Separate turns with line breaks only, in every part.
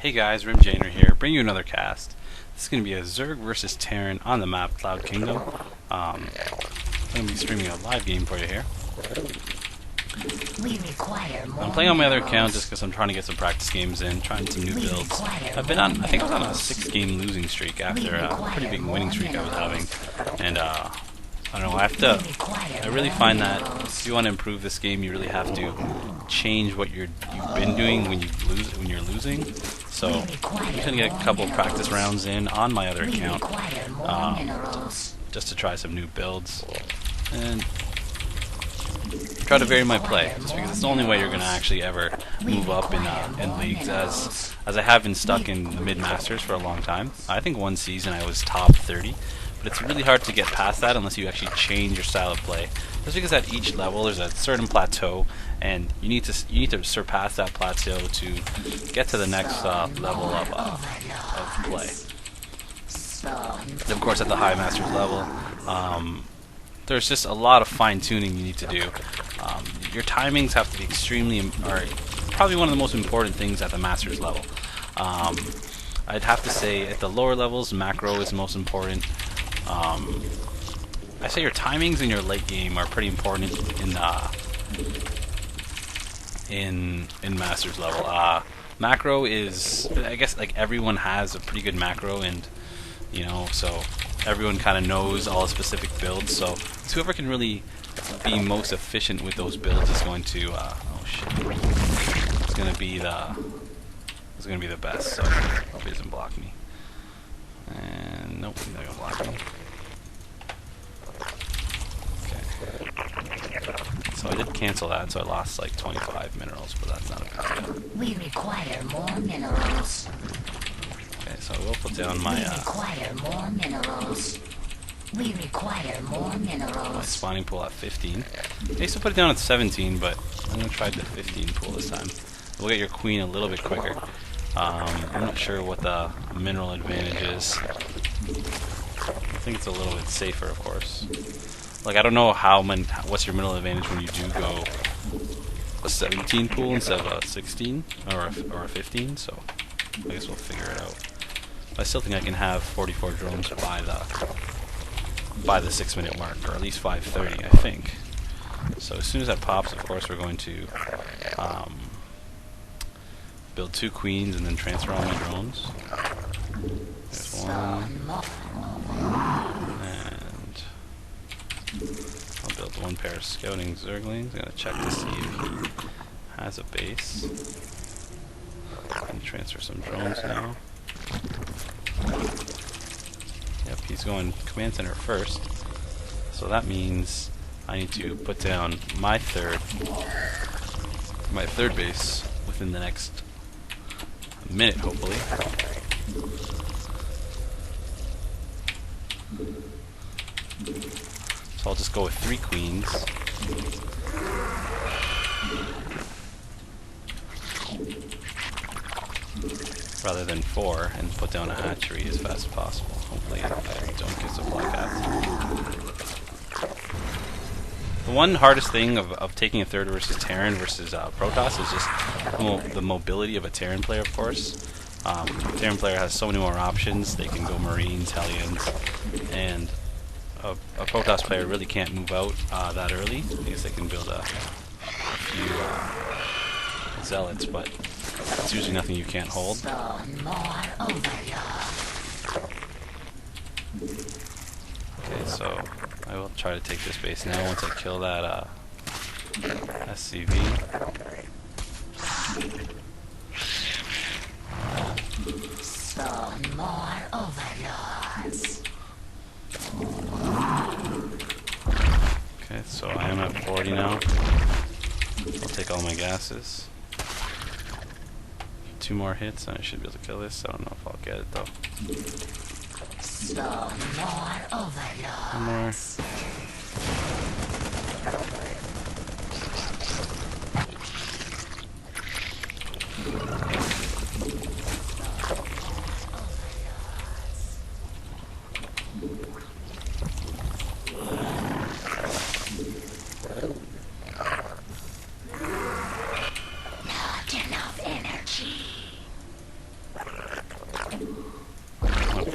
Hey guys, Rimjaner here, bring you another cast. This is going to be a Zerg versus Terran on the map Cloud Kingdom. I'm going to be streaming a live game for you here. I'm playing on my other account just because I'm trying to get some practice games in, trying some new builds. I've been on, I think I was on a 6-game losing streak after a pretty big winning streak I was having. And I don't know, I really find that if you want to improve this game, you really have to change what you've been doing when you're losing. So I'm just gonna get a couple of practice rounds in on my other account, just to try some new builds and try to vary my play. Just because it's the only way you're gonna actually ever move up in leagues, as I have been stuck in the mid-masters for a long time. I think one season I was top 30. But it's really hard to get past that unless you actually change your style of play. Just because at each level there's a certain plateau, and you need to surpass that plateau to get to the next level of play. And of course, at the high masters level, there's just a lot of fine tuning you need to do. Your timings have to be probably one of the most important things at the masters level. I'd have to say at the lower levels, macro is most important. I say your timings in your late game are pretty important in Masters level. Macro is, I guess, like everyone has a pretty good macro, and so everyone kind of knows all the specific builds. So it's whoever can really be most efficient with those builds is going to it's going to be the best. So hope he doesn't block me. And nope, he's not gonna block me. So I did cancel that, so I lost like 25 minerals, but that's not a big deal.
We require more minerals.
Okay, so I will put down my
require more minerals. We require more minerals.
My spawning pool at 15. I used to put it down at 17, but I'm gonna try the 15 pool this time. We'll get your queen a little bit quicker. I'm not sure what the mineral advantage is. I think it's a little bit safer, of course. Like, I don't know what's your mineral advantage when you do go a 17 pool instead of a 16 or a 15. So I guess we'll figure it out. But I still think I can have 44 drones by the 6-minute mark, or at least 5:30, I think. So as soon as that pops, of course, we're going to build 2 queens and then transfer all my drones. There's one. And I'll build 1 pair of scouting zerglings. I'm going to check to see if he has a base. And transfer some drones now. Yep, he's going command center first. So that means I need to put down my third base within the next minute, hopefully. So I'll just go with 3 queens. Rather than 4, and put down a hatchery as fast as possible. Hopefully I don't get supply caps. The one hardest thing of taking a third versus Terran versus Protoss is just the mobility of a Terran player, of course. Terran player has so many more options. They can go Marines, Hellions, and a Protoss player really can't move out that early because they can build a few Zealots, but it's usually nothing you can't hold. Okay, so I will try to take this base now once I kill that SCV.
Spawn more overlords.
Okay, so I am at 40 now. I'll take all my gases. 2 more hits and I should be able to kill this. I don't know if I'll get it though.
Spawn more overlords.
1 more.
Not enough energy.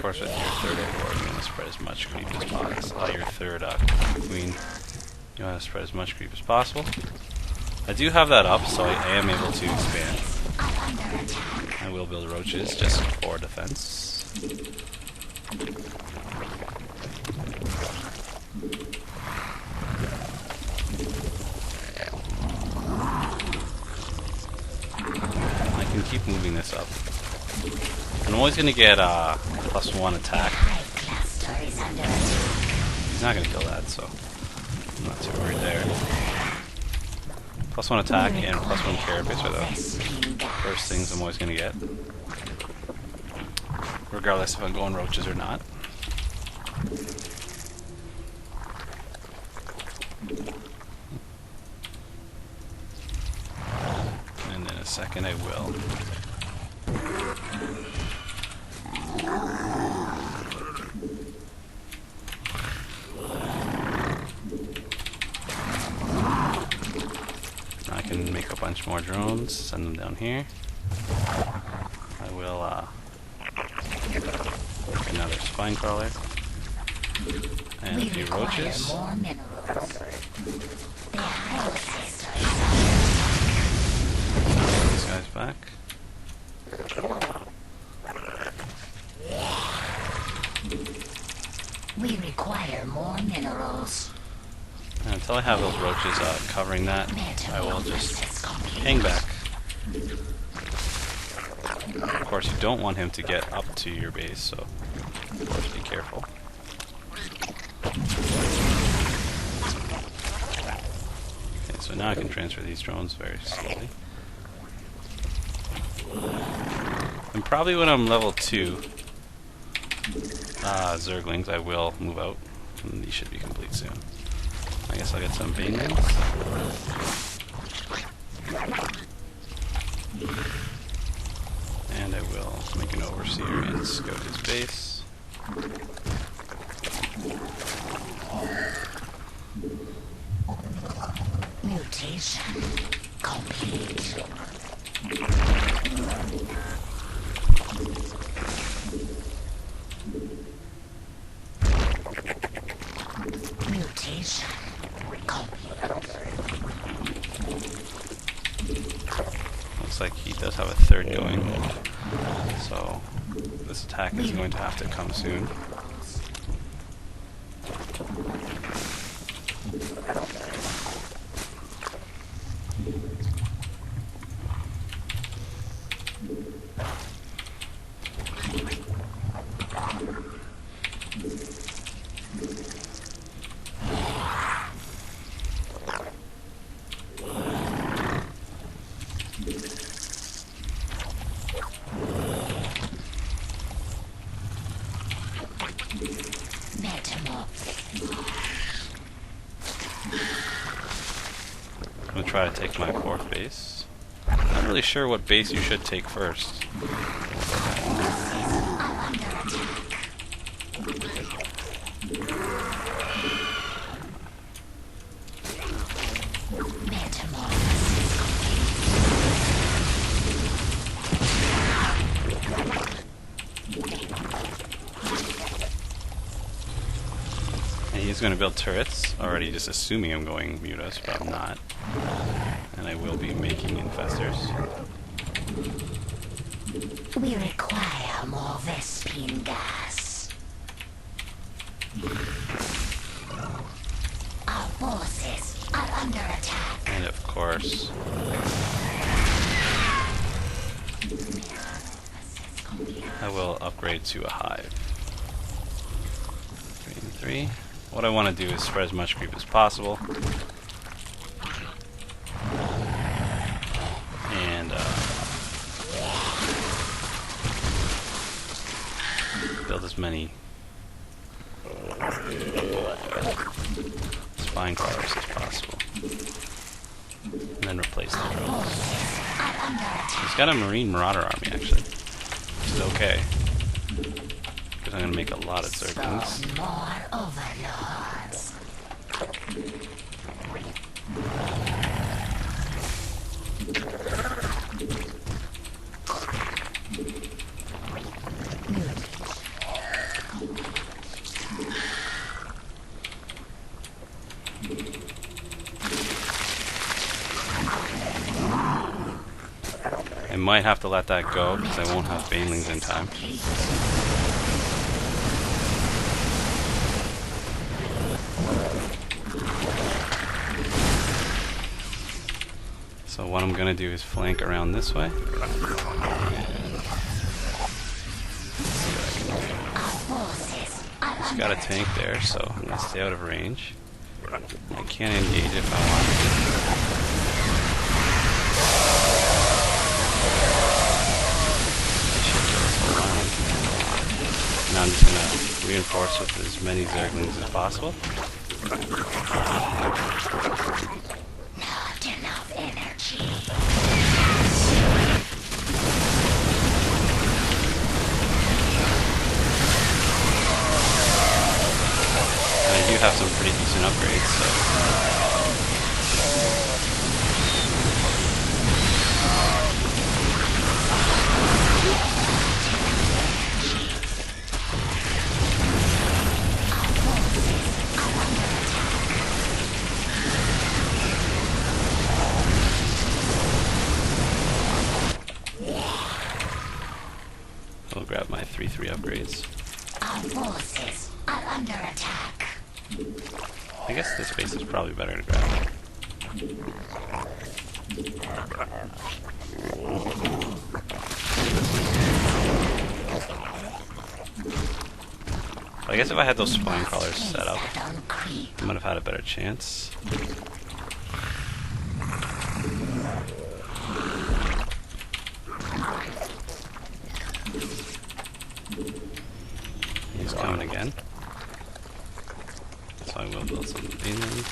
course, with your third overlord, you want to spread as much creep as possible. Your third queen, you want to spread as much creep as possible. I do have that up, so I am able to expand. I will build roaches just for defense. I can keep moving this up. And I'm always going to get +1 attack. He's not going to kill that, so I'm not too worried there. +1 attack and +1 carapace are the first things I'm always going to get. Regardless if I'm going roaches or not. And in a second I will. I can make a bunch more drones, send them down here. I will another spine crawler and a few roaches. These guys back.
We require more minerals.
And until I have those roaches covering that, I will just hang back. Of course, you don't want him to get up to your base, so of course be careful. Okay, so now I can transfer these drones very slowly. And probably when I'm level 2 Zerglings, I will move out. And these should be complete soon. I guess I'll get some Banelings. And I will make an overseer and scout his base.
Mutation complete. Mutation complete.
Looks like he does have a third going. So this attack is going to have to come soon. I'm going to try to take my 4th base. Not really sure what base you should take first. And he's going to build turrets, already just assuming I'm going mutas, but I'm not. And I will be making infestors.
We require more Vespine gas. Our forces are under attack.
And of course, I will upgrade to a hive. 3 and 3. What I want to do is spread as much creep as possible. And build as many spine crawlers as possible. And then replace the drones. He's got a Marine Marauder army, actually. Which is okay. Because I'm going to make a lot of Zerglings.
More overlords.
might have to let that go because I won't have banelings in time. So what I'm going to do is flank around this way. Just got a tank there, so I'm going to stay out of range. I can't engage if I want to. Now I'm just going to reinforce with as many Zerglings as possible.
Not enough energy.
I do have some pretty decent upgrades, so... I'll grab my 3/3 upgrades.
Our forces are under attack.
I guess this base is probably better to grab. I guess if I had those spine crawlers set up, I might have had a better chance. He's coming again. So I will build some banelings.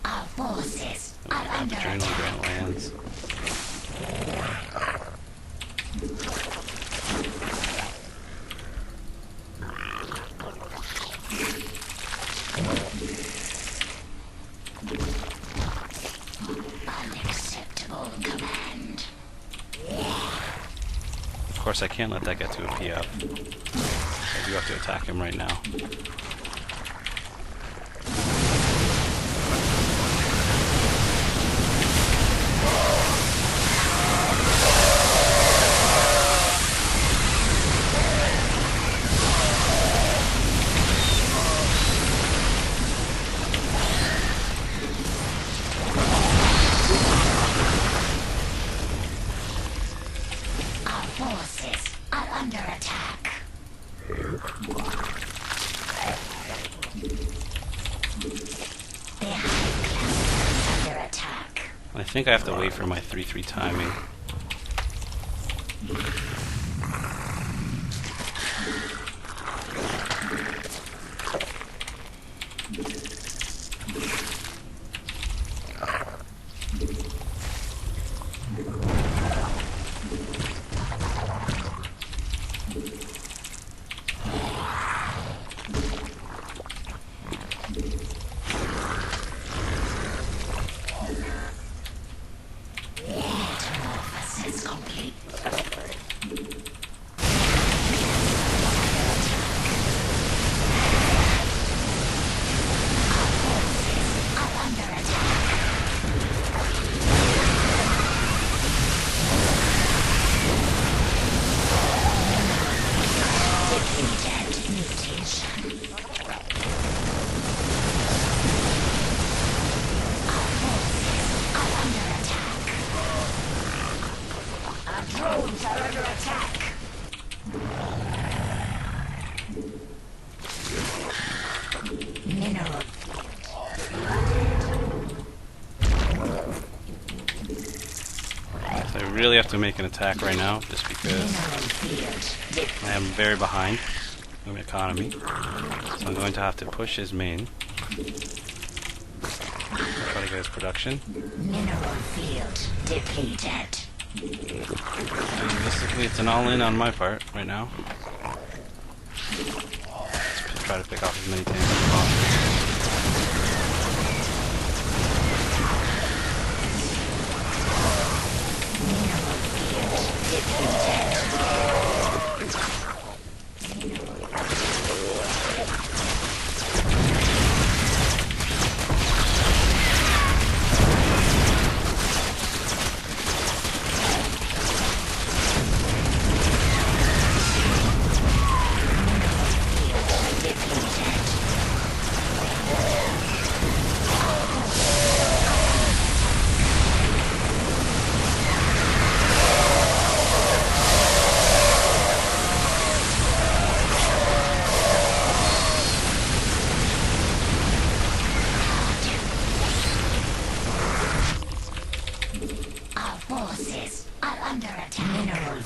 Our forces are under
Adrenal
attack.
Grant lands.
Unacceptable command.
Of course, I can't let that get to a PF. I do have to attack him right now.
Our forces are under attack. The high cluster is under attack.
I think I have to wait for my 3/3 timing.
Metamorphosis complete. Our forces are under attack. Defeated mutation. Our forces are under attack. Our drones are under attack. Mineral.
So I really have to make an attack right now, just because
Mineral field.
I am very behind in economy. So I'm going to have to push his main. Try to get his production.
Mineral field depleted.
And realistically, it's an all-in on my part right now. Let's try to pick off as many tanks as possible.
Mineral field depleted.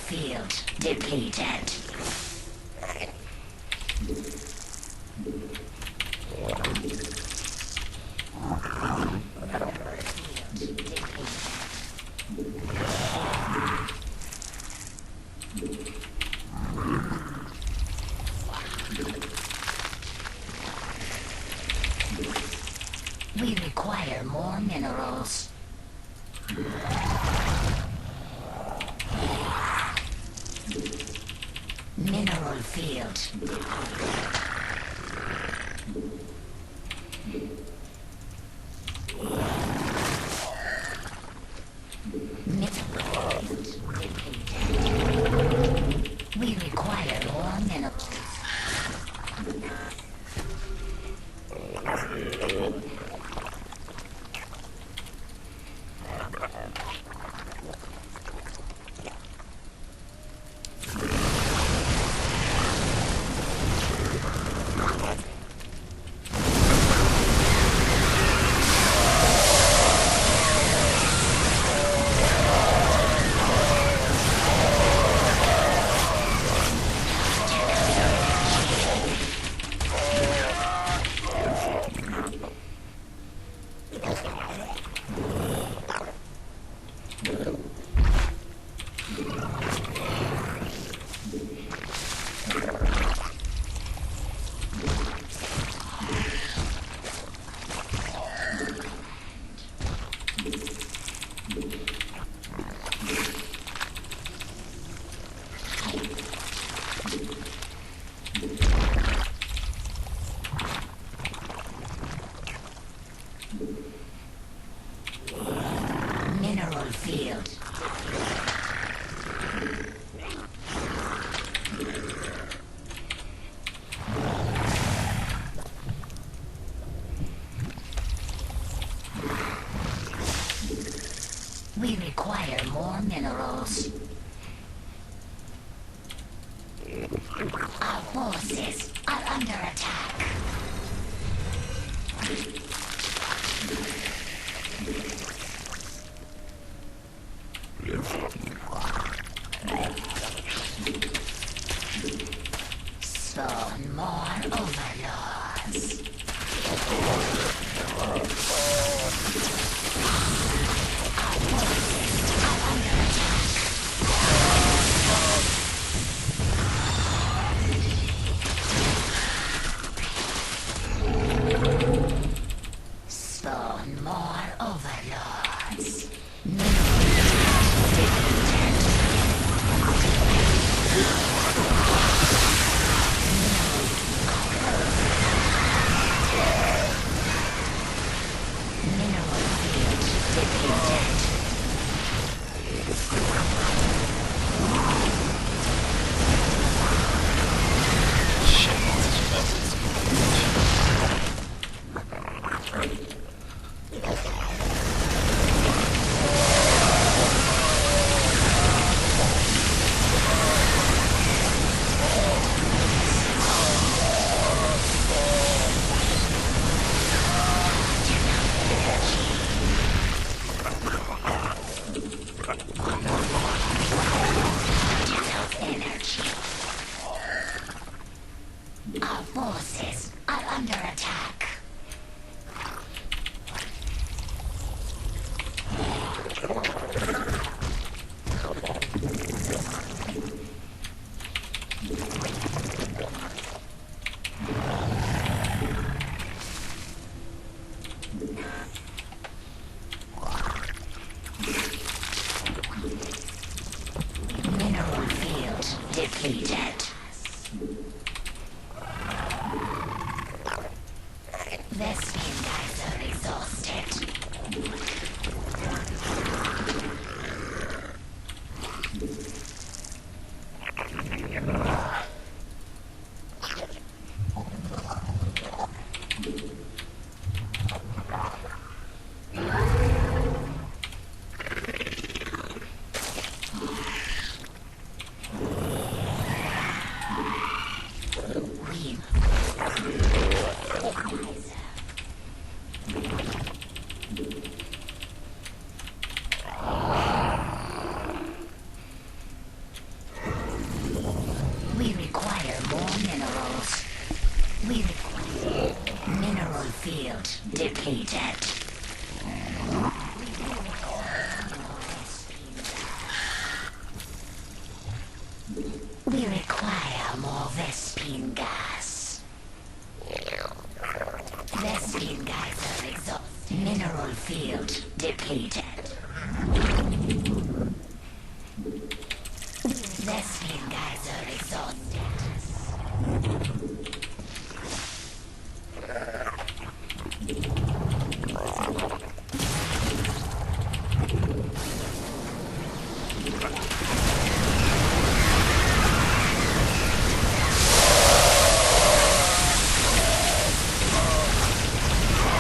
field depleted. We require more minerals. Mineral field. We require more minerals. Mineral field. We require more minerals. Our forces are under attack. Spawn more overlords. Our forces are under attack. Spawn more overlords. field depleted. Lesbian guys are exhausted.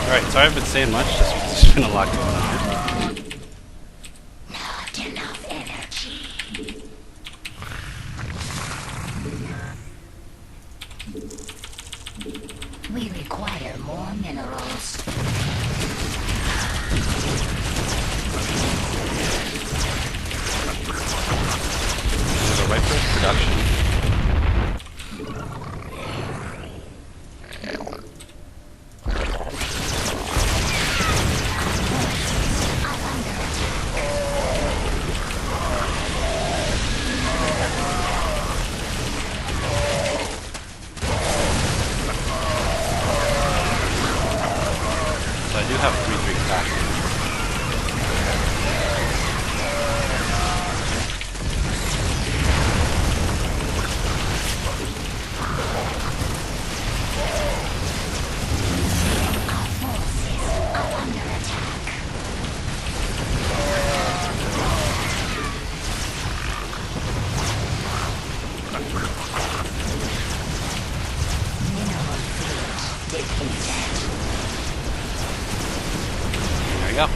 Alright, sorry I've been saying much, just because there's been a lot going on.
Not enough energy. We require more minerals.
There's a right first production. So I do have 3-3 capacity. There we go.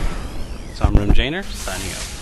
So I'm Room Janer, signing out.